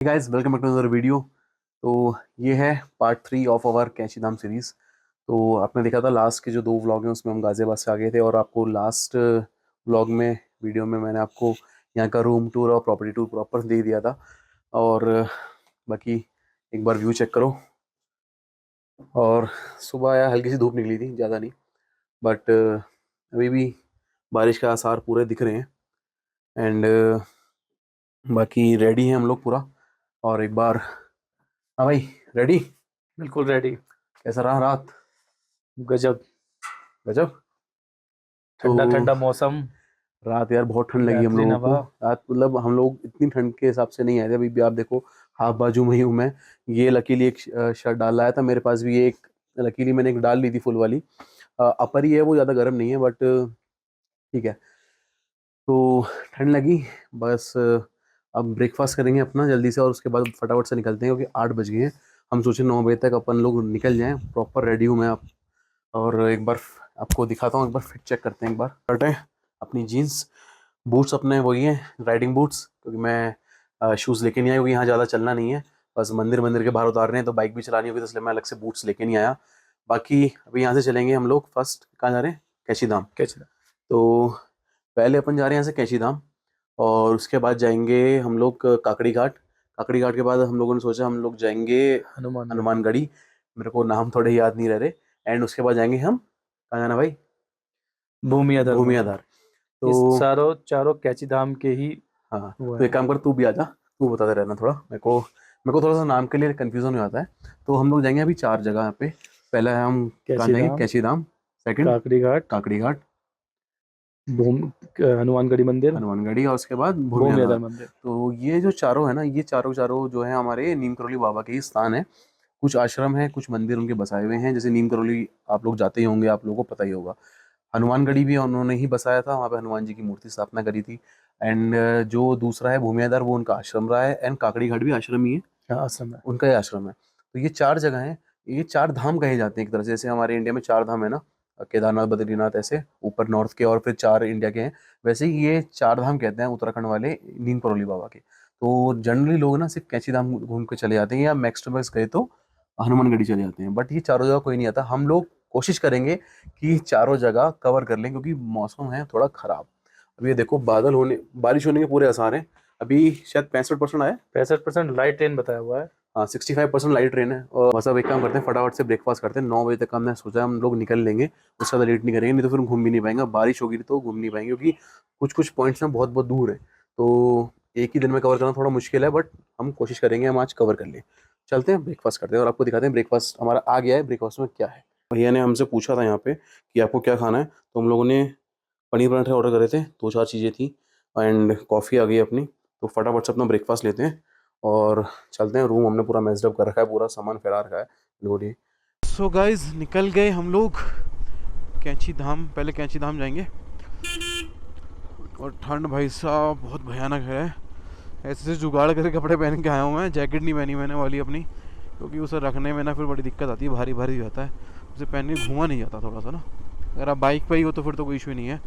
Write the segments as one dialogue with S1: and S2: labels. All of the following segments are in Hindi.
S1: Guys welcome back to another video. तो ये है पार्ट 3 ऑफ आवर कैंची धाम सीरीज। तो आपने देखा था लास्ट के जो 2 व्लॉग हैं उसमें हम गाजियाबाद से आ गए थे और आपको लास्ट व्लॉग में वीडियो में मैंने आपको यहाँ का रूम टूर और प्रॉपर्टी टूर प्रॉपर दे दिया था। और बाकी एक बार व्यू चेक करो। और सुबह आया, हल्की सी धूप निकली थी, ज़्यादा नहीं, बट अभी भी बारिश का आसार पूरे दिख रहे हैं। एंड बाकी रेडी हैं हम लोग पूरा। और एक बार, हाँ भाई, रेडी?
S2: बिल्कुल रेडी।
S1: कैसा रहा रात?
S2: गजब।
S1: गजब।
S2: ठंडा
S1: तो
S2: ठंडा मौसम।
S1: रात यार बहुत ठंड लगी हम
S2: बेहतरीन
S1: लोगों को।
S2: हवा।
S1: रात मतलब हम लोग इतनी ठंड के हिसाब से नहीं आए थे। अभी भी आप देखो, हाफ बाजू में ही हूँ मैं। ये लकीली एक शर्ट डाल आया था, मेरे पास भी एक लकीली मैंने एक डाल ली थी फुल वाली। अपर ही है वो, ज़्यादा गर्म नहीं है, बट ठीक है। तो ठंड लगी बस। अब ब्रेकफास्ट करेंगे अपना जल्दी से और उसके बाद फटाफट से निकलते हैं, क्योंकि 8 बज गए हैं। हम सोचे 9 बजे तक अपन लोग निकल जाएं। प्रॉपर रेडी हूँ मैं अब। और एक बार आपको दिखाता हूँ, एक बार फिट चेक करते हैं। एक बार शर्ट है, अपनी जीन्स, बूट्स अपने वही हैं, राइडिंग बूट्स, क्योंकि मैं शूज़ लेके नहीं आया, क्योंकि यहाँ ज़्यादा चलना नहीं है। बस मंदिर मंदिर के बाहर उतारने हैं, तो बाइक भी चलानी होगी, तो इसलिए मैं अलग से बूट्स लेके नहीं आया। बाकी अभी यहाँ से चलेंगे हम लोग। फर्स्ट कहाँ जा रहे हैं? कैची धाम।
S2: कैसे?
S1: तो पहले अपन जा रहे हैं यहाँ से कैची धाम, और उसके बाद जाएंगे हम लोग काकड़ी घाट। काकड़ी घाट के बाद हम लोगों ने सोचा हम लोग जाएंगे
S2: हनुमानगढ़ी।
S1: हनुमानगढ़ी। मेरे को नाम थोड़े याद नहीं रह रहे। एंड उसके बाद जाएंगे हम, कहाँ जाना भाई?
S2: भूमि आधार मंदिर।
S1: भूमियाधार। तो
S2: इस चारों चारों कैची धाम के ही
S1: हाँ,
S2: वो
S1: तो एक
S2: है।
S1: काम कर, तू भी आ जा, तू बताते रहना थोड़ा। मेरे को थोड़ा सा नाम के लिए कंफ्यूजन हो जाता है। तो हम लोग जाएंगे अभी 4 जगह यहाँ पे। पहला है, हम कहाँ
S2: कैची
S1: जाएंगे?
S2: धाम,
S1: कैची धाम। सेकंड
S2: काकड़ी घाट,
S1: काकड़ी घाट,
S2: भूम हनुमानगढ़ी मंदिर,
S1: हनुमानगढ़ी, और उसके बाद
S2: भूमि
S1: भूमियाधार।
S2: आधार मंदिर।
S1: तो ये जो चारों है ना, ये चारों चारों जो है हमारे नीम करोली बाबा के ही स्थान है। कुछ आश्रम है, कुछ मंदिर उनके बसाए हुए हैं। जैसे नीम करोली आप लोग जाते ही होंगे, आप लोगों को पता ही होगा। हनुमानगढ़ी भी उन्होंने ही बसाया था, वहाँ पे हनुमान जी की मूर्ति स्थापना करी थी। एंड जो दूसरा है भूमियाधार, वो उनका आश्रम रहा है। एंड काकड़ी घाट भी आश्रम ही है,
S2: हाँ, आश्रम है।
S1: उनका ही आश्रम है। तो ये 4 जगह हैं। ये 4 धाम कहे जाते हैं एक तरह से। जैसे हमारे इंडिया में 4 धाम है ना, केदारनाथ, बद्रीनाथ, ऐसे ऊपर नॉर्थ के, और फिर 4 इंडिया के हैं। वैसे ही ये 4 धाम कहते हैं उत्तराखंड वाले नीम करोली बाबा के। तो जनरली लोग ना सिर्फ कैंची धाम घूम के चले जाते हैं, या मैक्स टू मैक्स गए तो हनुमानगढ़ी चले जाते हैं। बट ये चारों जगह कोई नहीं आता। हम लोग कोशिश करेंगे कि चारों जगह कवर कर लें, क्योंकि मौसम है थोड़ा खराब। अभी ये देखो, बारिश होने के पूरे आसार हैं। अभी शायद 65% आए।
S2: 65% लाइट ट्रेन बताया हुआ है।
S1: हाँ, 65% लाइट ट्रेन है। और बस अब एक काम करते हैं, फटाफट से ब्रेकफास्ट करते हैं। 9 बजे तक हमने सोचा हम लोग निकल लेंगे, उससे ज़्यादा लेट नहीं करेंगे, नहीं तो फिर घूम भी नहीं पाएंगे। बारिश होगी तो घूम नहीं पाएंगे, क्योंकि कुछ कुछ पॉइंट्स ना बहुत बहुत दूर है। तो एक ही दिन में कवर करना थोड़ा मुश्किल है, बट हम कोशिश करेंगे हम आज कवर कर लें। चलते हैं, ब्रेकफास्ट करते हैं और आपको दिखाते हैं ब्रेकफास्ट हमारा आ गया है। ब्रेकफास्ट में क्या है? भैया ने हमसे पूछा था यहाँ पे कि आपको क्या खाना है, तो हम लोगों ने पनीर पराठे ऑर्डर करे थे। 2-4 चीज़ें थी, एंड कॉफ़ी आ गई अपनी। तो फटाफट से अपना ब्रेकफास्ट लेते हैं और चलते हैं। रूम हमने पूरा मेस्ड अप कर रखा है, पूरा सामान फैला रखा है लोडी। सो गाइज, निकल गए हम लोग कैंची धाम। पहले कैंची धाम जाएंगे। और ठंड भाई साहब बहुत भयानक है। ऐसे जुगाड़ करके कपड़े पहन के आया हूँ मैं। जैकेट नहीं पहनी मैंने वाली अपनी, क्योंकि उसे रखने में ना फिर बड़ी दिक्कत आती है, भारी भारी रहता है। उसे पहन के घूमा नहीं जाता थोड़ा सा ना। अगर आप बाइक पर ही हो तो फिर तो कोई इशू नहीं है।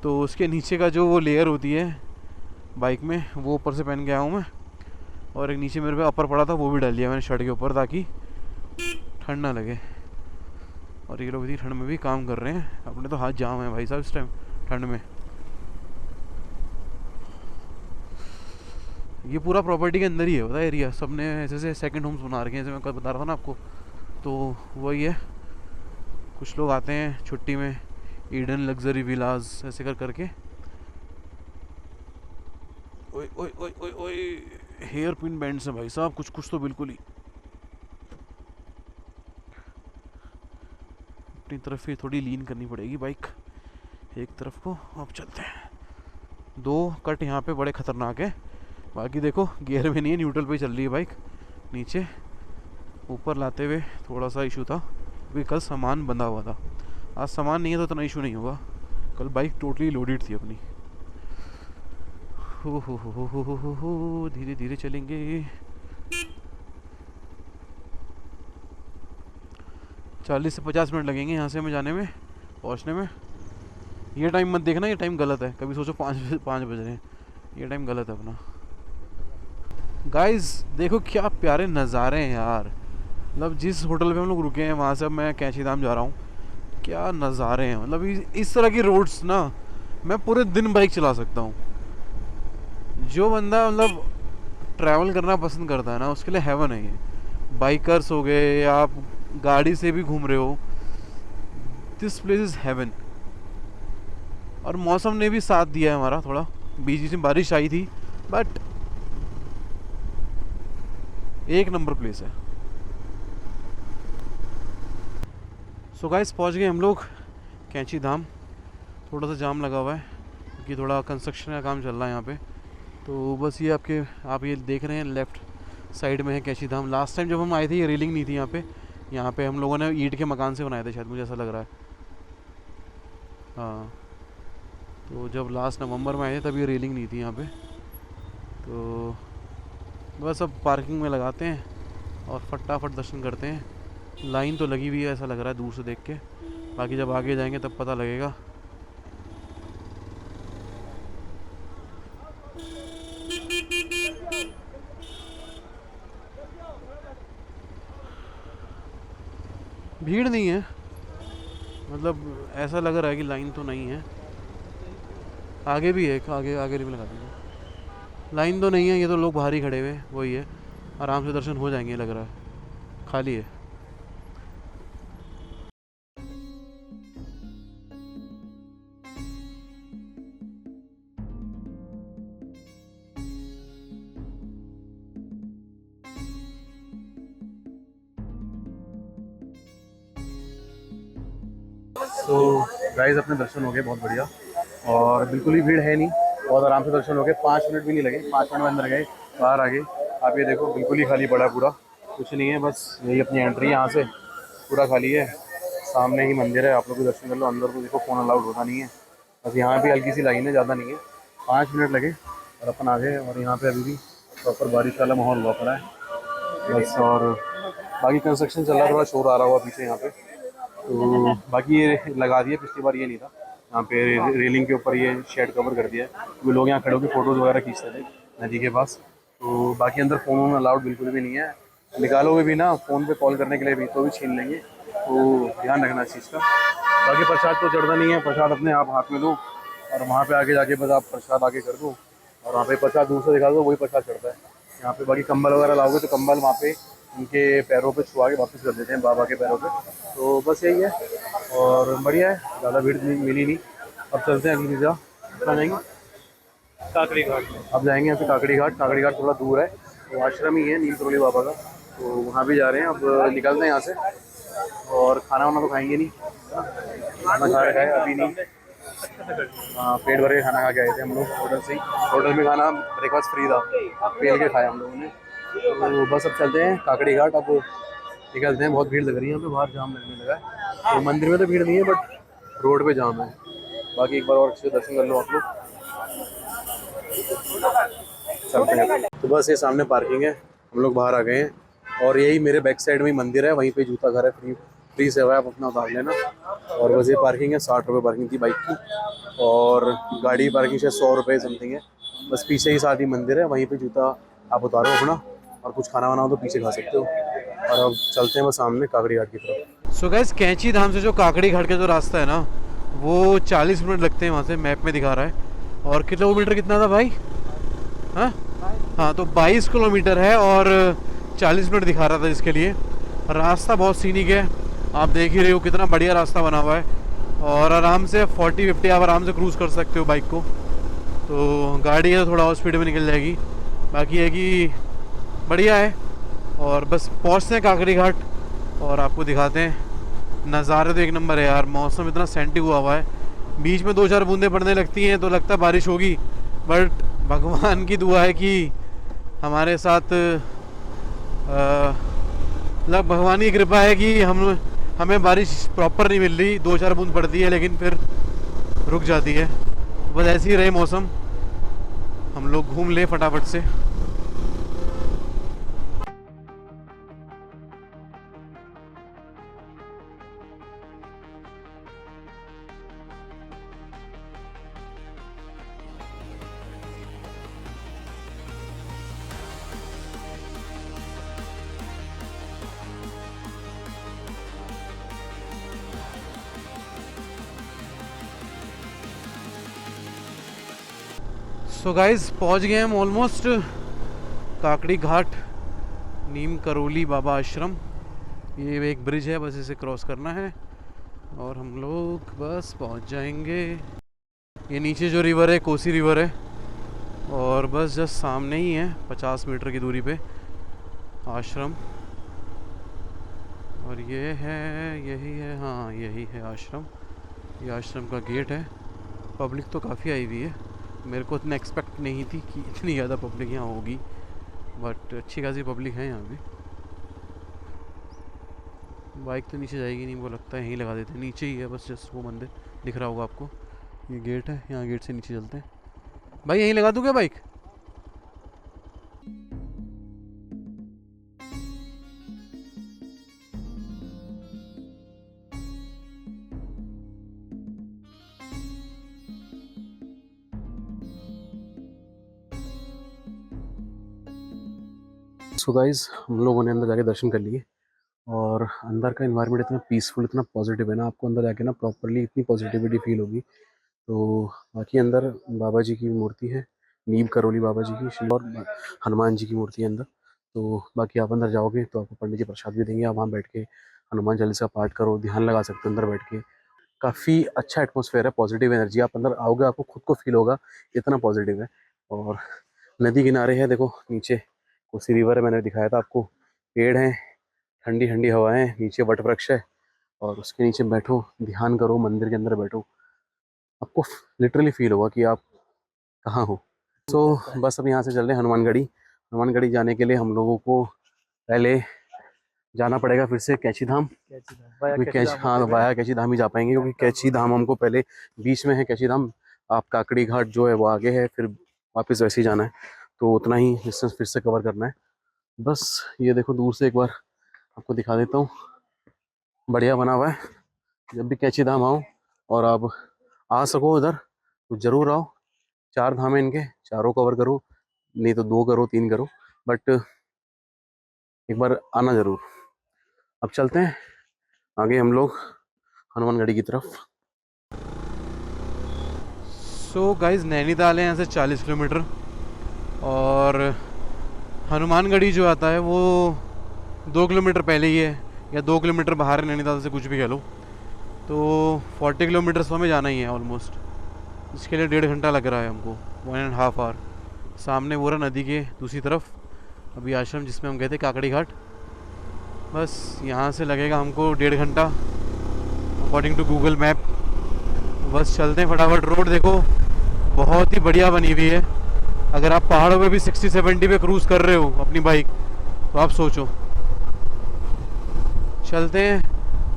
S1: तो उसके नीचे का जो वो लेयर होती है बाइक में, वो ऊपर से पहन के आया हूँ मैं। और एक नीचे मेरे पे अपर पड़ा था, वो भी डाल लिया मैंने शर्ट के ऊपर, ताकि ठंड ना लगे। और ये लोग इतनी ठंड में भी काम कर रहे हैं। अपने तो हाथ जाम है भाई साहब इस टाइम ठंड में। ये पूरा प्रॉपर्टी के अंदर ही है, होता है एरिया। सब ने ऐसे ऐसे सेकंड होम्स बना रखे हैं, जैसे मैं कल बता रहा था ना आपको। तो वही है, कुछ लोग आते हैं छुट्टी में, ईडन लग्जरी विलाज ऐसे कर करके। ओए ओए ओए ओए ओए, हेयर पिन बैंड्स हैं भाई साहब, कुछ कुछ तो बिल्कुल ही। अपनी तरफ ही थोड़ी लीन करनी पड़ेगी बाइक एक तरफ को। अब चलते हैं। 2 कट यहाँ पे बड़े खतरनाक है। बाकी देखो, गियर में नहीं है, न्यूट्रल पे चल रही है बाइक। नीचे ऊपर लाते हुए थोड़ा सा इशू था, क्योंकि कल सामान बंधा हुआ था। आज सामान नहीं है तो इतना इशू नहीं होगा। कल बाइक टोटली लोडेड थी अपनी। हो, धीरे धीरे चलेंगे। 40 से 50 मिनट लगेंगे यहाँ से हमें जाने में, पहुँचने में। ये टाइम मत देखना, ये टाइम गलत है। कभी सोचो 5 बज रहे हैं, ये टाइम गलत है अपना। गाइस देखो क्या प्यारे नज़ारे हैं यार। मतलब जिस होटल पे हम लोग रुके हैं वहाँ से अब मैं कैंची धाम जा रहा हूँ। क्या नज़ारे हैं, मतलब इस तरह की रोड्स ना मैं पूरे दिन बाइक चला सकता हूँ। जो बंदा मतलब ट्रैवल करना पसंद करता है ना उसके लिए हेवन है ये। बाइकर्स हो गए या आप गाड़ी से भी घूम रहे हो, दिस प्लेस इज़ हेवन। और मौसम ने भी साथ दिया है हमारा, थोड़ा बीच बीच में बारिश आई थी, बट एक नंबर प्लेस है। सो गाइस पहुंच गए हम लोग कैंची धाम। थोड़ा सा जाम लगा हुआ है क्योंकि थोड़ा कंस्ट्रक्शन का काम चल रहा है यहाँ पे। तो बस ये आप ये देख रहे हैं लेफ़्ट साइड में है कैंची धाम। लास्ट टाइम जब हम आए थे ये रेलिंग नहीं थी यहाँ पे। यहाँ पे हम लोगों ने ईंट के मकान से बनाए थे शायद, मुझे ऐसा लग रहा है। हाँ, तो जब लास्ट नवंबर में आए थे तब ये रेलिंग नहीं थी यहाँ पे। तो बस अब पार्किंग में लगाते हैं और फटाफट दर्शन करते हैं। लाइन तो लगी हुई है ऐसा लग रहा है दूर से देख के, बाकी जब आगे जाएंगे तब पता लगेगा। भीड़ नहीं है, मतलब ऐसा लग रहा है कि लाइन तो नहीं है। आगे भी है, आगे आगे भी लगा दीजिए। लाइन तो नहीं है, ये तो लोग बाहर ही खड़े हुए हैं, वही है। आराम से दर्शन हो जाएंगे लग रहा है, खाली है। तो गाइस अपने दर्शन हो गए बहुत बढ़िया, और बिल्कुल ही भीड़ है नहीं, बहुत आराम से दर्शन हो गए। 5 मिनट भी नहीं लगे, 5 मिनट में अंदर गए, बाहर आ गए। आप ये देखो बिल्कुल ही खाली पड़ा पूरा, कुछ नहीं है, बस यही अपनी एंट्री यहाँ से, पूरा खाली है। सामने ही मंदिर है, आप लोग भी दर्शन कर लो। अंदर तो देखो फ़ोन अलाउड होता नहीं है, बस यहाँ भी हल्की सी लाइन है, ज़्यादा नहीं है। 5 मिनट लगे और अपन आ गए। और यहाँ पे अभी भी प्रॉपर बारिश वाला माहौल हुआ पड़ा है बस। और बाकी कंस्ट्रक्शन चल रहा है, थोड़ा शोर आ रहा हुआ पीछे यहाँ पे। तो बाकी ये लगा दिया, पिछली बार ये नहीं था। यहाँ पे रेलिंग के ऊपर ये शेड कवर कर दिया है, वो लोग यहाँ खड़े होकर फ़ोटोज़ वगैरह खींचते थे नदी के पास। तो बाकी अंदर फ़ोन अलाउड बिल्कुल भी नहीं है, निकालोगे भी ना फ़ोन पे कॉल करने के लिए भी तो भी छीन लेंगे, तो ध्यान रखना इस चीज़ का। बाकी प्रसाद तो चढ़ता नहीं है, प्रसाद अपने आप हाथ में दो और वहाँ पे आके जाके बस आप प्रसाद आगे कर दो, और वहाँ पे प्रसाद दूर से दिखा दो, वही प्रसाद चढ़ता है यहाँ पे। बाकी कंबल वगैरह लाओगे तो कंबल वहाँ पे उनके पैरों पे छुआ के वापस कर देते हैं, बाबा के पैरों पे। तो बस यही है, और बढ़िया है, ज़्यादा भीड़ मिली नहीं। अब चलते हैं अगली जगह, कहाँ जाएंगे?
S2: काकड़ी घाट।
S1: अब जाएंगे यहाँ से काकड़ी घाट। काकड़ी घाट थोड़ा दूर है, तो आश्रम ही है नील करोली बाबा का, तो वहाँ भी जा रहे हैं। अब निकलते हैं यहाँ से, और खाना वाना तो खाएंगे नहीं, खाना खा रहे हैं अभी नहीं। हाँ, पेट भर के खाना खा के आए थे हम लोग होटल से ही। होटल में खाना ब्रेकफास्ट फ्री था, पेल के खाया हम लोगों ने। तो बस अब चलते हैं काकड़ी घाट, अब निकलते हैं। बहुत भीड़ लग रही है यहाँ पे, बाहर जाम लगने लगा है। तो मंदिर में तो भीड़ नहीं है, बट रोड पे जाम है। बाकी एक बार और अच्छे से दर्शन कर लो आप लोग, चलते हैं। तो बस ये सामने पार्किंग है, हम लोग बाहर आ गए हैं। और यही मेरे बैक साइड में ही मंदिर है, वहीं पे जूता घर है, फ्री सेवा है, आप अपना उतार लेना। और बस ये पार्किंग है, 60 रुपये पार्किंग थी बाइक की, और गाड़ी की पार्किंग शायद 100 रुपये समथिंग है। बस पीछे ही साथ ही मंदिर है, वहीं पे जूता आप उतारो अपना, और कुछ खाना वाना हो तो पीछे खा सकते हो। और अब चलते हैं बस सामने काकड़ी घाट की तरफ। सो गाइस कैंची धाम से जो काकड़ी घाट का जो रास्ता है ना, वो 40 मिनट लगते हैं वहाँ से, मैप में दिखा रहा है। और किलोमीटर कितना था भाई? हाँ, तो 22 किलोमीटर है और 40 मिनट दिखा रहा था इसके लिए। रास्ता बहुत सीनिक है, आप देख ही रहे हो कितना बढ़िया रास्ता बना हुआ है। और आराम से 40-50 आप आराम से क्रूज़ कर सकते हो बाइक को। तो गाड़ी है तो थोड़ा और स्पीड में निकल जाएगी, बाकी है कि बढ़िया है। और बस पहुँचते हैं काकड़ी घाट और आपको दिखाते हैं। नज़ारे तो एक नंबर है यार, मौसम इतना सेंटी हुआ है। बीच में 2-4 बूंदें पड़ने लगती हैं तो लगता है बारिश होगी, बट भगवान की दुआ है कि हमारे साथ मतलब भगवान की कृपा है कि हमें बारिश प्रॉपर नहीं मिल रही। 2-4 बूंद पड़ती है लेकिन फिर रुक जाती है। बस ऐसे ही रहे मौसम, हम लोग घूम ले फटाफट से। सो गाइस पहुंच गए हम ऑलमोस्ट काकड़ी घाट नीम करोली बाबा आश्रम। ये एक ब्रिज है, बस इसे क्रॉस करना है और हम लोग बस पहुंच जाएंगे। ये नीचे जो रिवर है कोसी रिवर है और बस जस्ट सामने ही है 50 मीटर की दूरी पे आश्रम। और ये है, यही है, हाँ यही है आश्रम। ये आश्रम का गेट है। पब्लिक तो काफ़ी आई हुई है, मेरे को इतना एक्सपेक्ट नहीं थी कि इतनी ज़्यादा पब्लिक यहाँ होगी, बट अच्छी खासी पब्लिक है यहाँ भी। बाइक तो नीचे जाएगी नहीं, वो लगता है यहीं लगा देते हैं, नीचे ही है बस जस्ट वो मंदिर दिख रहा होगा आपको। ये गेट है, यहाँ गेट से नीचे चलते हैं। भाई यहीं लगा दूँ क्या बाइक? सो गाइस हम लोगों ने अंदर जाके दर्शन कर लिए और अंदर का एनवायरनमेंट इतना पीसफुल, इतना पॉजिटिव है ना, आपको अंदर जाके ना प्रॉपरली इतनी पॉजिटिविटी फील होगी। तो बाकी अंदर बाबा जी की मूर्ति है, नीम करोली बाबा जी की, और हनुमान जी की मूर्ति है अंदर। तो बाकी आप अंदर जाओगे तो आपको पंडित जी प्रसाद भी देंगे, आप वहाँ बैठ के हनुमान चालीसा पाठ करो, ध्यान लगा सकते हो अंदर बैठ के। काफ़ी अच्छा एटमॉस्फेयर है, पॉजिटिव एनर्जी, आप अंदर आओगे आपको खुद को फील होगा इतना पॉजिटिव है। और नदी किनारे है, देखो नीचे कोसी रिवर है, मैंने दिखाया था आपको, पेड़ हैं, ठंडी ठंडी हवाएं, नीचे वट वृक्ष है और उसके नीचे बैठो, ध्यान करो, मंदिर के अंदर बैठो, आपको लिटरली फील होगा कि आप कहाँ हो। तो बस अब यहाँ से चल रहे हैं हनुमानगढ़ी। हनुमानगढ़ी जाने के लिए हम लोगों को पहले जाना पड़ेगा फिर से कैची धाम। हाँ वाया कैची धाम ही जा पाएंगे, क्योंकि कैची धाम हमको पहले बीच में है कैची धाम, आप काकड़ी घाट जो है वो आगे है, फिर वापस वैसे ही जाना है, तो उतना ही डिस्टेंस फिर से कवर करना है। बस ये देखो दूर से एक बार आपको दिखा देता हूँ, बढ़िया बना हुआ है। जब भी कैची धाम आओ और आप आ सको उधर तो ज़रूर आओ। 4 धाम है इनके, चारों कवर करो, नहीं तो 2 करो 3 करो, बट एक बार आना ज़रूर। अब चलते हैं आगे हम लोग हनुमानगढ़ी की तरफ। सो गाइज नैनीताल है यहाँ से 40 किलोमीटर और हनुमानगढ़ी जो आता है वो 2 किलोमीटर पहले ही है, या 2 किलोमीटर बाहर है नैनीताल से, कुछ भी कह लो। तो 40 किलोमीटर तो हमें जाना ही है ऑलमोस्ट, इसके लिए 1.5 घंटा लग रहा है हमको, 1.5 आवर। सामने वो रहा नदी के दूसरी तरफ अभी आश्रम जिसमें हम गए थे काकड़ी घाट। बस यहाँ से लगेगा हमको 1.5 घंटा अकॉर्डिंग टू गूगल मैप। बस चलते हैं फटाफट। रोड देखो बहुत ही बढ़िया बनी हुई है, अगर आप पहाड़ों पे भी 60-70 पे क्रूज़ कर रहे हो अपनी बाइक तो आप सोचो। चलते हैं,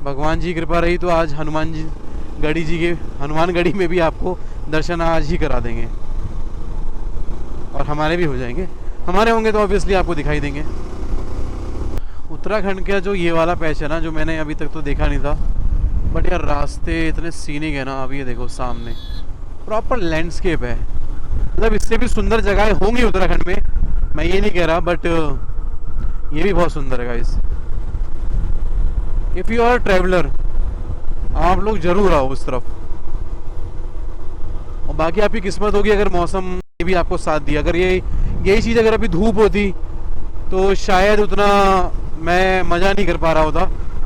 S1: भगवान जी की कृपा रही तो आज हनुमानगढ़ी में भी आपको दर्शन आज ही करा देंगे और हमारे भी हो जाएंगे। हमारे होंगे तो ऑब्वियसली आपको दिखाई देंगे। उत्तराखंड का जो ये वाला पैच है ना, जो मैंने अभी तक तो देखा नहीं था, बट यार रास्ते इतने सीनिक है ना। अभी ये देखो सामने प्रॉपर लैंडस्केप है, मतलब इससे भी सुंदर जगह होंगी उत्तराखंड में, मैं ये नहीं कह रहा, बट ये भी बहुत सुंदर है guys. If you are traveller आप लोग ज़रूर आओ उस तरफ। और बाकी आपकी किस्मत होगी अगर मौसम ने भी आपको साथ दिया। अगर यही चीज़ अगर अभी धूप होती तो शायद उतना मैं मज़ा नहीं कर पा रहा होता,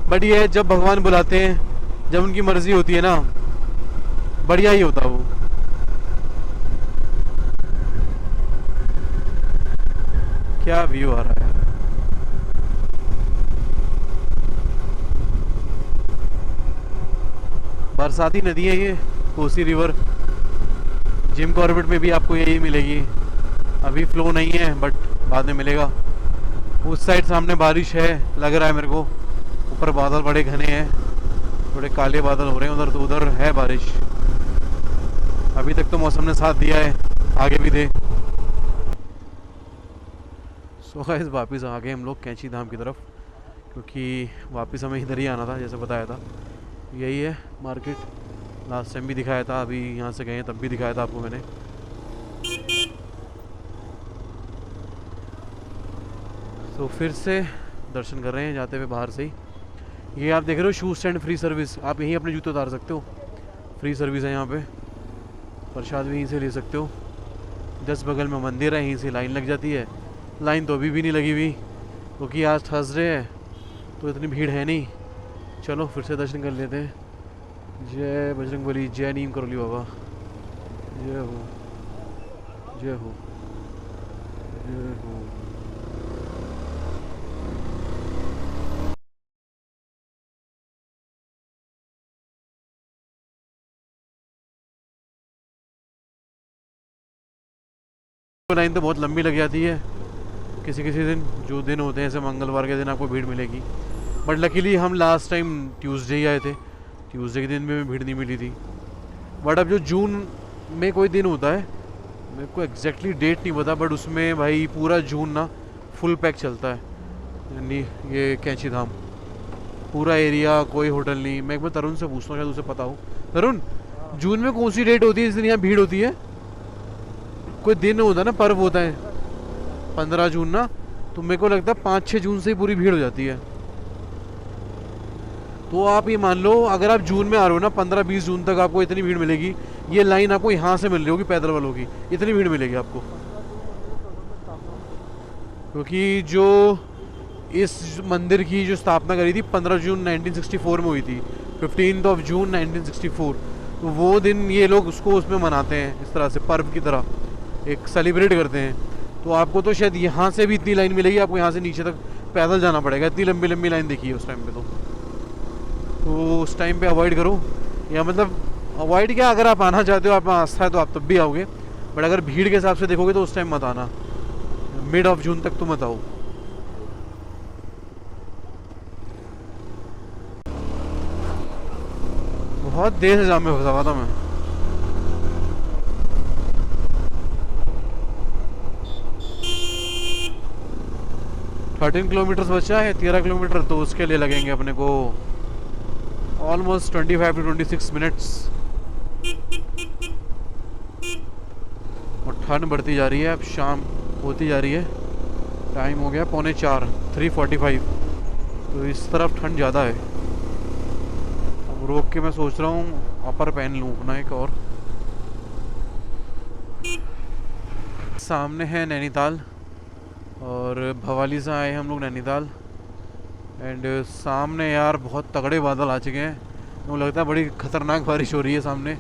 S1: बट ये जब भगवान बुलाते हैं, जब उनकी मर्ज़ी होती है ना, बढ़िया ही होता वो। क्या व्यू आ रहा है। बरसाती नदी है ये कोसी रिवर। जिम कॉर्बेट में भी आपको यही मिलेगी, अभी फ्लो नहीं है बट बाद में मिलेगा। उस साइड सामने बारिश है लग रहा है मेरे को, ऊपर बादल बड़े घने हैं, थोड़े काले बादल हो रहे हैं उधर, तो उधर है बारिश। अभी तक तो मौसम ने साथ दिया है, आगे भी दे। सो गाइस वापस आ गए हम लोग कैंची धाम की तरफ, क्योंकि वापस हमें इधर ही आना था जैसे बताया था। यही है मार्केट, लास्ट टाइम भी दिखाया था, अभी यहाँ से गए तब भी दिखाया था आपको मैंने। तो फिर से दर्शन कर रहे हैं जाते हुए बाहर से ही। ये आप देख रहे हो शूज स्टैंड फ्री सर्विस, आप यहीं अपने जूते उतार सकते हो, फ्री सर्विस है यहाँ पे। प्रसाद भी यहीं से ले सकते हो। जस्ट बगल में मंदिर है, यहीं से लाइन लग जाती है। लाइन तो अभी भी नहीं लगी हुई क्योंकि आज थर्सडे है तो इतनी भीड़ है नहीं। चलो फिर से दर्शन कर लेते हैं। जय बजरंगबली, जय नीम करोली बाबा, जय हो जय हो जय हो। लाइन तो बहुत लंबी लग जाती है किसी किसी दिन, जो दिन होते हैं ऐसे मंगलवार के दिन आपको भीड़ मिलेगी। बट लकीली हम लास्ट टाइम ट्यूसडे ही आए थे, ट्यूसडे के दिन में भीड़ नहीं मिली थी। बट अब जो जून में कोई दिन होता है, मेरे को एग्जैक्टली डेट नहीं पता, बट उसमें भाई पूरा जून ना फुल पैक चलता है। यानी ये कैंची धाम पूरा एरिया, कोई होटल नहीं। मैं एक बार तरुण से पूछता हूँ, शायद उसे पता हो। तरुण, जून में कौन सी डेट होती है इस दिन यहाँ भीड़ होती है? कोई दिन होता है ना, पर्व होता है 15 जून ना, तो मेरे को लगता है 5-6 जून से ही पूरी भीड़ हो जाती है। तो आप ये मान लो अगर आप जून में आ रहे हो ना, 15-20 जून तक आपको इतनी भीड़ मिलेगी। ये लाइन आपको यहाँ से मिल रही होगी पैदल वालों की, इतनी भीड़ मिलेगी आपको। क्योंकि जो इस मंदिर की जो स्थापना करी थी 15 जून 1964 में हुई थी, 15 जून 1964। तो वो दिन ये लोग उसको उसमें मनाते हैं इस तरह से, पर्व की तरह एक सेलिब्रेट करते हैं। तो आपको तो शायद यहाँ से भी इतनी लाइन मिलेगी, आपको यहाँ से नीचे तक पैदल जाना पड़ेगा। इतनी लंबी लंबी लाइन देखी है उस टाइम पे। तो उस टाइम पे अवॉइड करो, या मतलब अवॉइड क्या, अगर आप आना चाहते हो, आप आस्था है तो आप तब भी आओगे। बट अगर भीड़ के हिसाब से देखोगे तो उस टाइम मत आना, मिड ऑफ जून तक तो मत आओ। बहुत देर से जाम में फंसा हुआ था मैं। थर्टीन किलोमीटर बचा है, 13 किलोमीटर, तो उसके लिए लगेंगे अपने को ऑलमोस्ट 25 to 26 मिनट्स। और ठंड बढ़ती जा रही है, अब शाम होती जा रही है, टाइम हो गया 3:45, 3:45। तो इस तरफ ठंड ज़्यादा है। अब रोक के मैं सोच रहा हूँ अपर पहन लूँ अपना एक और। सामने है नैनीताल, और भवाली से आए हम लोग नैनीताल। एंड सामने यार बहुत तगड़े बादल आ चुके हैं, मुझे लगता है बड़ी खतरनाक बारिश हो रही है सामने।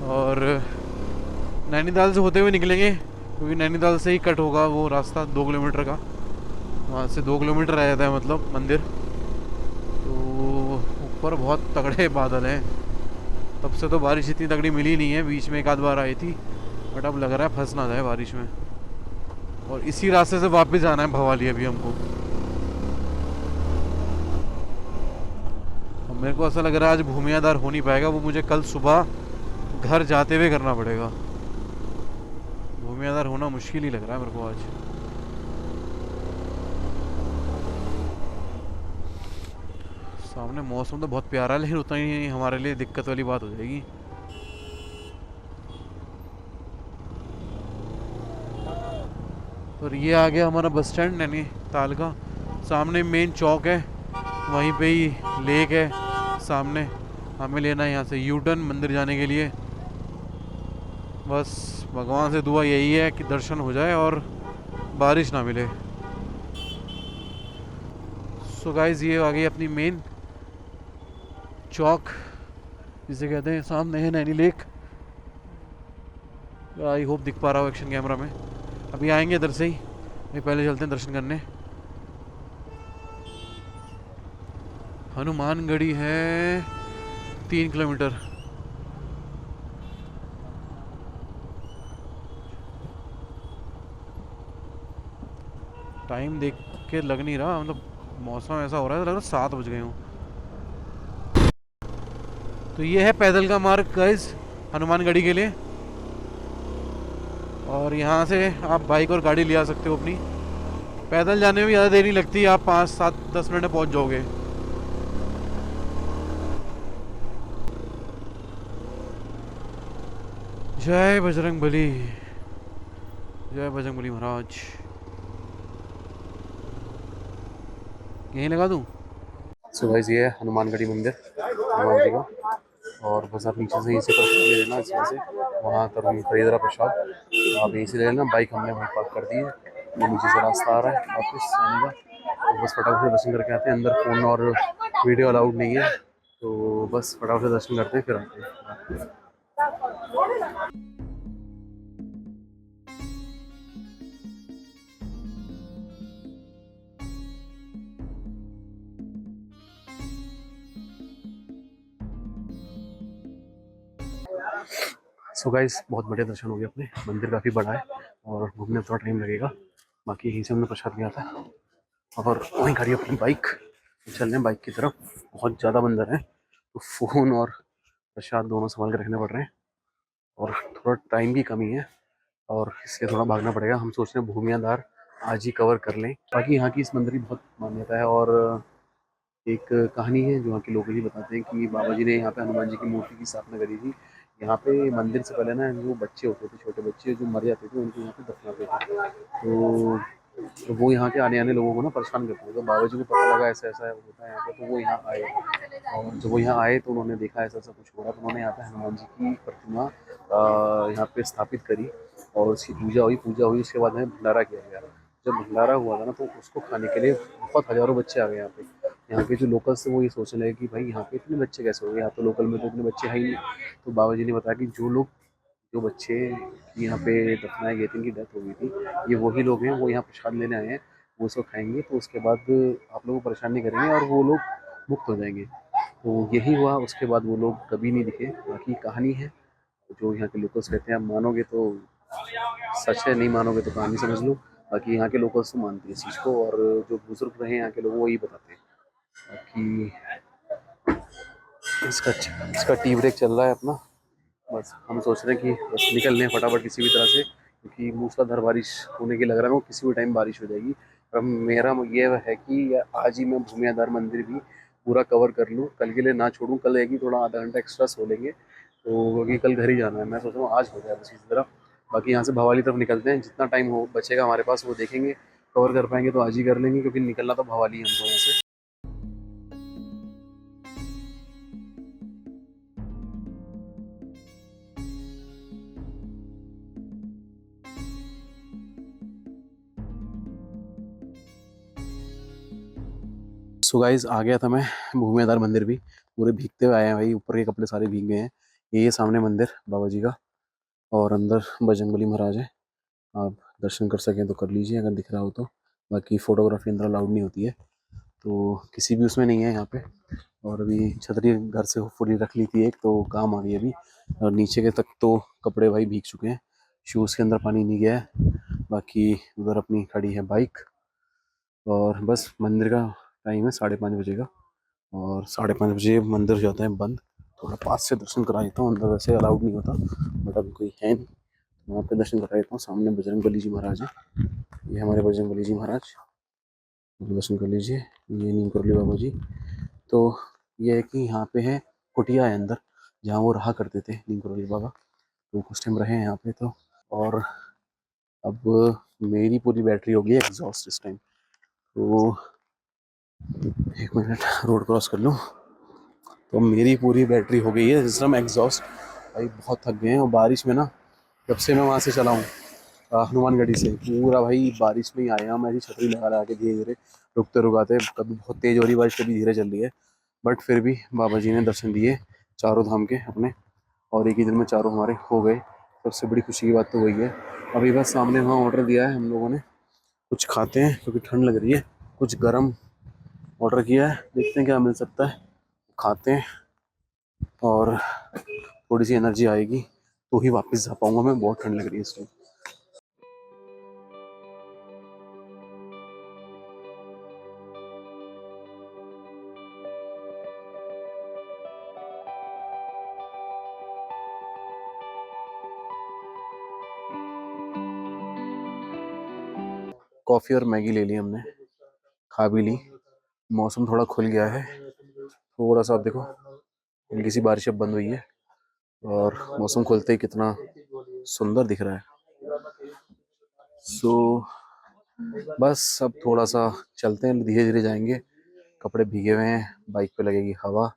S1: और नैनीताल से होते हुए निकलेंगे, क्योंकि नैनीताल से ही कट होगा वो रास्ता 2 किलोमीटर का। वहाँ से 2 किलोमीटर रह जाता है मतलब मंदिर। तो ऊपर बहुत तगड़े बादल हैं, तब से तो बारिश इतनी तगड़ी मिली नहीं है। बीच में एक आध बार आई थी, बट अब लग रहा है फंस ना जाए बारिश में। और इसी रास्ते से वापस जाना है भवाली अभी हमको। और मेरे को ऐसा लग रहा है आज भूमियादार हो नहीं पाएगा, वो मुझे कल सुबह घर जाते हुए करना पड़ेगा। भूमियादार होना मुश्किल ही लग रहा है मेरे को आज। सामने मौसम तो बहुत प्यारा है, लेकिन उतना ही हमारे लिए दिक्कत वाली बात हो जाएगी। और ये आ गया हमारा बस स्टैंड नैनीताल का। सामने मेन चौक है, वहीं पे ही लेक है सामने। हमें लेना है यहाँ से यू टर्न मंदिर जाने के लिए। बस भगवान से दुआ यही है कि दर्शन हो जाए और बारिश ना मिले। सो गाइस, ये आ गई अपनी मेन चौक जिसे कहते हैं। सामने है नैनी लेक। आई होप दिख पा रहा हो एक्शन कैमरा में। अभी आएंगे इधर से ही, नहीं पहले चलते हैं दर्शन करने। हनुमानगढ़ी है 3 किलोमीटर। टाइम देख के लग नहीं रहा, मतलब मौसम ऐसा हो रहा है तो लग रहा है 7 बज गए हों। तो ये है पैदल का मार्ग गाइस हनुमानगढ़ी के लिए। और यहाँ से आप बाइक और गाड़ी ले आ सकते हो अपनी। पैदल जाने में ज़्यादा देर नहीं लगती, आप 5-7-10 मिनट में पहुँच जाओगे। जय बजरंगबली, जय बजरंगबली महाराज। यहीं लगा दूँ। सो गाइस, ये है हनुमानगढ़ी मंदिर, हनुमान जी का। और बस आप नीचे से इसी पर ले लेना, इसमें से वहाँ कर खरीद रहा प्रसाद, तो आप यहीं से ले लेना। बाइक हमने वहीं पार्क कर दी है, ये नीचे से रास्ता आ रहा है वापस आने का। तो बस फटाफट से दर्शन करके आते हैं। अंदर फ़ोन और वीडियो अलाउड नहीं है, तो बस फटाफट से दर्शन करते हैं फिर आते हैं। सो गाइस, बहुत बढ़िया दर्शन हो गया अपने। मंदिर काफ़ी बड़ा है और घूमने में थोड़ा टाइम लगेगा, बाकी यहीं से हमने प्रसाद लिया था और वहीं खड़ी अपनी बाइक। चल रहे हैं बाइक की तरफ। बहुत ज़्यादा मंदिर है, तो फ़ोन और प्रसाद दोनों संभाल के रखने पड़ रहे हैं और थोड़ा टाइम की कमी है और इसलिए थोड़ा भागना पड़ेगा। हम सोच रहे हैं भूमियाधार आज ही कवर कर लें। बाकी यहाँ की इस मंदिर की बहुत मान्यता है और एक कहानी है जो यहाँ के लोग ही बताते हैं कि बाबा जी ने यहाँ पे हनुमान जी की मूर्ति की स्थापना करी थी। यहाँ पे मंदिर से पहले ना जो बच्चे होते थे, छोटे बच्चे जो मर जाते थे, उनको यहाँ पे दफनाते थे। तो वो यहाँ के आने आने लोगों को ना परेशान करते थे। तो बाबा जी को पता लगा ऐसा ऐसा होता है यहाँ पे, तो वो यहाँ आए और जब वो यहाँ आए तो उन्होंने देखा ऐसा ऐसा कुछ हो रहा, तो उन्होंने यहाँ पे हनुमान जी की प्रतिमा यहाँ पे स्थापित करी और उसकी पूजा हुई उसके बाद में भंडारा किया गया। जब भंडारा हुआ था ना, तो उसको खाने के लिए बहुत हज़ारों बच्चे आ गए यहाँ पे। यहाँ के जो लोकल्स थे वो ये सोचने लगे कि भाई यहाँ पे इतने बच्चे कैसे हो गए, यहाँ तो लोकल में तो इतने बच्चे हैं ही नहीं। तो बाबा जी ने बताया कि जो बच्चे की यहाँ पे दफनाए गए थे, इनकी डेथ हो गई थी, ये वही लोग हैं, वो यहाँ प्रसाद लेने आए हैं, वो उसको खाएंगे तो उसके बाद आप लोगों को परेशान नहीं करेंगे और वो लोग मुक्त हो जाएंगे। तो यही हुआ, उसके बाद वो लोग कभी नहीं दिखे। बाकी कहानी है जो यहाँ के लोकल्स कहते हैं, आप मानोगे तो सच है, नहीं मानोगे तो कहानी समझ लो। बाकी यहाँ के लोकल्स तो मानते हैं इस चीज़ को और जो बुजुर्ग रहे हैं यहाँ के लोग वही बताते हैं। बाकी इसका इसका टी ब्रेक चल रहा है अपना। बस हम सोच रहे हैं कि बस निकल लें फटाफट किसी भी तरह से, क्योंकि मूसलाधार बारिश होने की लग रहा है, वो किसी भी टाइम बारिश हो जाएगी। और मेरा ये है कि आज ही मैं भूमियाधार मंदिर भी पूरा कवर कर लूँ, कल के लिए ना छोड़ूँ। कल है कि थोड़ा आधा घंटा एक्स्ट्रा सो लेंगे, तो क्योंकि कल घर ही जाना है। मैं सोच रहा हूँ आज हो जाए बस इसी तरफ। बाकी यहाँ से भवाली तरफ निकलते हैं, जितना टाइम हो बचेगा हमारे पास वो देखेंगे, कवर कर पाएंगे तो आज ही कर लेंगे, क्योंकि निकलना तो भवाली है हमको यहाँ से। सो गाइस, आ गया था मैं भूमियाधार मंदिर भी। पूरे भीगते हुए आए हैं भाई, ऊपर के कपड़े सारे भीग गए हैं। ये सामने मंदिर बाबा जी का और अंदर बजरंगबली महाराज है। आप दर्शन कर सकें तो कर लीजिए अगर दिख रहा हो तो। बाकी फोटोग्राफी अंदर अलाउड नहीं होती है, तो किसी भी उसमें नहीं है यहाँ पे। और अभी छतरी घर से फुली रख ली थी एक, तो काम आ गई अभी। और नीचे के तक तो कपड़े भाई भीग चुके हैं, शूज़ के अंदर पानी नहीं गया है। बाकी उधर अपनी खड़ी है बाइक और बस मंदिर का टाइम है 5:30 बजे का और 5:30 बजे मंदिर हो जाता है बंद। थोड़ा पास से दर्शन करा देता हूँ, अंदर वैसे अलाउड नहीं होता, बट अभी कोई है नहीं, वहाँ पे दर्शन करा देता हूँ। सामने बजरंगबली जी महाराज है, ये हमारे बजरंगबली जी महाराज, दर्शन कर लीजिए। ये नीम करली बाबा जी। तो ये है कि यहाँ पे है कुटिया है अंदर, जहाँ वो रहा करते थे नीम करली बाबा, तो कुछ टाइम रहे हैं यहाँ पे। तो और अब मेरी पूरी बैटरी हो गई है एग्जॉस्ट इस टाइम, तो 1 मिनट रोड क्रॉस कर लूँ। तो मेरी पूरी बैटरी हो गई है सिस्टम एग्जॉस्ट। भाई बहुत थक गए हैं और बारिश में ना, जब से मैं वहाँ से चला हूँ हनुमानगढ़ी से, पूरा भाई बारिश में ही आया हूँ। मैं ऐसी छतरी लगा लगा के धीरे धीरे, रुकते रुकाते, कभी बहुत तेज़ हो रही बारिश, कभी धीरे चल रही है, बट फिर भी बाबा जी ने दर्शन दिए चारों धाम के अपने, और एक ही दिन में चारों हमारे हो गए। सबसे बड़ी खुशी की बात तो वही है। अभी बस सामने वहाँ ऑर्डर दिया है हम लोगों ने, कुछ खाते हैं क्योंकि ठंड लग रही है। कुछ गर्म ऑर्डर किया है, देखते हैं क्या मिल सकता है, खाते हैं और थोड़ी सी एनर्जी आएगी तो ही वापस जा पाऊंगा मैं। बहुत ठंड लग रही है इस टाइम। कॉफ़ी और मैगी ले ली हमने, खा भी ली। मौसम थोड़ा खुल गया है, थोड़ा सा आप देखो, हल्की सी बारिश अब बंद हुई है और मौसम खुलते ही कितना सुंदर दिख रहा है। सो बस अब थोड़ा सा चलते हैं, धीरे धीरे जाएंगे। कपड़े भीगे हुए हैं, बाइक पे लगेगी हवा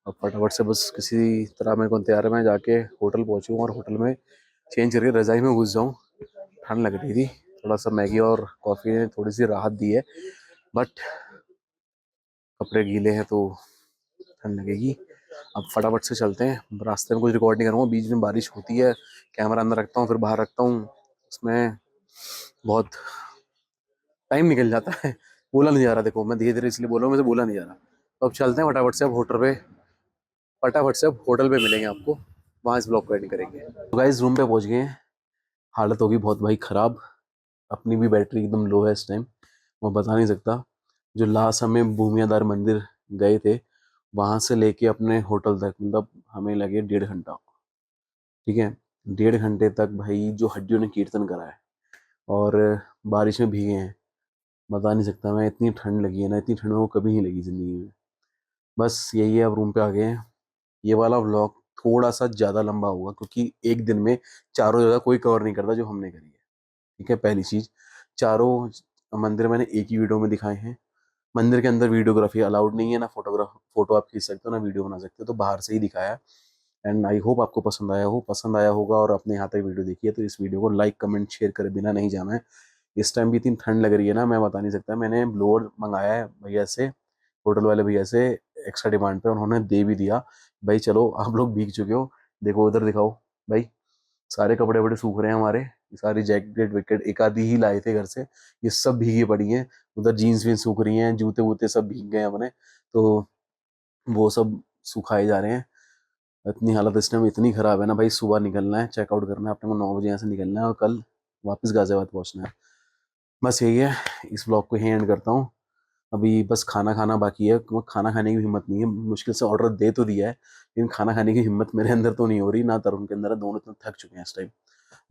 S1: अब फटाफट से बस किसी तरह मेरे को तैयार है, मैं जाके होटल पहुंचूँ और होटल में चेंज करके रज़ाई में घुस जाऊँ। ठंड लग रही थी, थोड़ा सा मैगी और कॉफ़ी ने थोड़ी सी राहत दी है, बट कपड़े गीले हैं तो ठंड लगेगी। अब फटाफट से चलते हैं, रास्ते में कुछ रिकॉर्ड नहीं करूँगा, बीच में बारिश होती है, कैमरा अंदर रखता हूँ फिर बाहर रखता हूँ, उसमें बहुत टाइम निकल जाता है। बोला नहीं जा रहा, देखो मैं धीरे धीरे इसलिए बोल रहा हूँ, मुझे बोला नहीं जा रहा। तो अब चलते हैं फटाफट से, अब होटल पे फटाफट से अब होटल पे मिलेंगे आपको, वहाँ इस ब्लॉग को एडिट करेंगे। तो गाइस रूम पे पहुँच गए हैं, हालत होगी बहुत भाई ख़राब, अपनी भी बैटरी एकदम लो है इस टाइम, मैं बता नहीं सकता। जो लास्ट हमें भूमियादार मंदिर गए थे, वहाँ से लेके अपने होटल तक मतलब हमें लगे 1.5 घंटा, ठीक है। 1.5 घंटे तक भाई जो हड्डियों ने कीर्तन करा है, और बारिश में भीगे हैं, बता नहीं सकता मैं। इतनी ठंड लगी है ना, इतनी ठंड में वो कभी नहीं लगी ज़िंदगी में। बस यही है, अब रूम पे आ गए हैं। ये वाला व्लॉग थोड़ा सा ज़्यादा लंबा होगा क्योंकि एक दिन में चारों जगह कोई कवर नहीं करता जो हमने करी है, ठीक है। पहली चीज़, चारों मंदिर मैंने एक ही वीडियो में दिखाए हैं। मंदिर के अंदर वीडियोग्राफी अलाउड नहीं है, ना फोटो आप खींच सकते हो ना वीडियो बना सकते हो, तो बाहर से ही दिखाया। एंड आई होप आपको पसंद आया होगा और अपने यहाँ तक वीडियो देखी है तो इस वीडियो को लाइक कमेंट शेयर करे बिना नहीं जाना है। इस टाइम भी इतनी ठंड लग रही है ना, मैं बता नहीं सकता। मैंने ब्लोअर मंगाया है भैया से, होटल वाले भैया से, एक्स्ट्रा डिमांड पे, उन्होंने दे भी दिया। भाई चलो आप लोग भीग चुके हो, देखो उधर दिखाओ भाई, सारे कपड़े वपड़े सूख रहे हैं हमारे, ये सारी जैकेट विकेट एक आधी ही लाए थे घर से, ये सब भीगी पड़ी हैं। उधर जीन्स भी सूख रही हैं, जूते वूते सब भीग गए अपने, तो वो सब सुखाए जा रहे हैं। इतनी हालत इस टाइम इतनी ख़राब है ना भाई, सुबह निकलना है, चेकआउट करना है अपने को, 9 बजे यहाँ से निकलना है और कल वापस गाज़ियाबाद पहुँचना है। बस यही है, इस ब्लॉग को यहीं एंड करता हूँ। अभी बस खाना खाना बाकी है, वो खाना खाने की भी हिम्मत नहीं है, मुश्किल से ऑर्डर दे तो दिया है, लेकिन खाना खाने की हिम्मत मेरे अंदर तो नहीं हो रही, ना तरुण के अंदर है, दोनों इतना थक चुके हैं इस टाइम।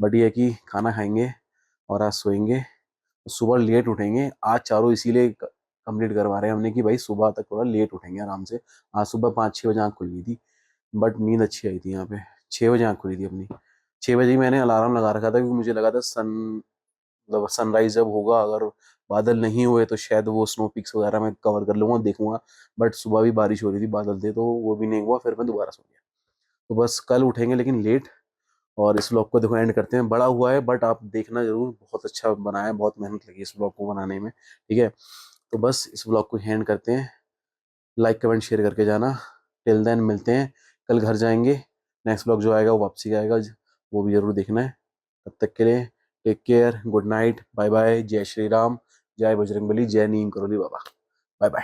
S1: बट ये है कि खाना खाएंगे और आज सोएंगे, सुबह लेट उठेंगे। आज चारों इसीलिए कंप्लीट करवा रहे हैं हमने कि भाई सुबह तक थोड़ा लेट उठेंगे आराम से। आज सुबह 5-6 बजे आँख खुल गई थी, बट नींद अच्छी आई थी यहाँ पे। 6 बजे आँख खुली थी अपनी, 6 बजे ही मैंने अलार्म लगा रखा था क्योंकि मुझे लगा था मतलब सनराइज जब होगा, अगर बादल नहीं हुए तो शायद वो स्नो पिक्स वगैरह मैं कवर कर लूँगा, देखूंगा। बट सुबह भी बारिश हो रही थी, बादल थे, तो वो भी नहीं हुआ, फिर मैं दोबारा सो गया। तो बस कल उठेंगे लेकिन लेट। और इस व्लॉग को देखो एंड करते हैं, बड़ा हुआ है बट आप देखना जरूर, बहुत अच्छा बनाया है, बहुत मेहनत लगी इस व्लॉग को बनाने में, ठीक है। तो बस इस व्लॉग को एंड करते हैं, लाइक कमेंट शेयर करके जाना। टिल देन मिलते हैं, कल घर जाएंगे, नेक्स्ट व्लॉग जो आएगा वो वापसी का आएगा, वो भी जरूर देखना है। तब तक के लिए take care, good night, bye bye, जय श्री राम, जय बजरंगबली, जय नीम करोली बाबा, बाय बाय।